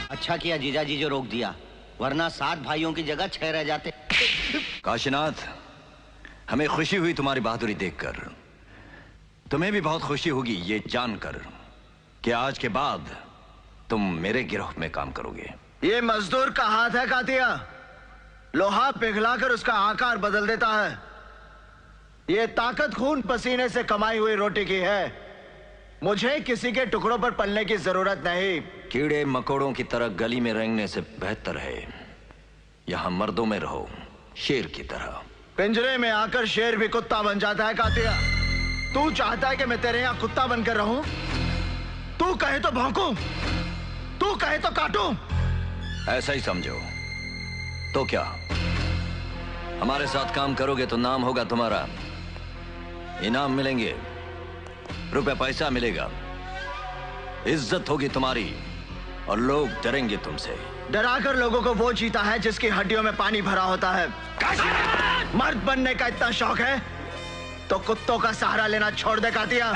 अच्छा किया जीजाजी जो रोक दिया, वरना 7 भाइयों की जगह 6 रह जाते। काशीनाथ, हमें खुशी हुई तुम्हारी बहादुरी देखकर। तुम्हें भी बहुत खुशी होगी ये जानकर कि आज के बाद तुम मेरे गिरोह में काम करोगे। ये मजदूर का हाथ है कातिया, लोहा पिघलाकर उसका आकार बदल देता है। ये ताकत खून पसीने से कमाई हुई रोटी की है। मुझे किसी के टुकड़ों पर पलने की जरूरत नहीं। कीड़े मकोड़ों की तरह गली में रेंगने से बेहतर है यहां मर्दों में रहो, शेर की तरह। पिंजरे में आकर शेर भी कुत्ता बन जाता है कातिया। तू चाहता है कि मैं तेरे यहां कुत्ता बनकर रहूं? तू कहे तो भौंकूं, तू कहे तो काटूं। ऐसा ही समझो। तो क्या हमारे साथ काम करोगे तो नाम होगा तुम्हारा, इनाम मिलेंगे, रुपए पैसा मिलेगा, इज्जत होगी तुम्हारी और लोग डरेंगे तुमसे। डराकर लोगों को वो जीता है जिसकी हड्डियों में पानी भरा होता है। मर्द बनने का इतना शौक है तो कुत्तों का सहारा लेना छोड़ दे कातिया।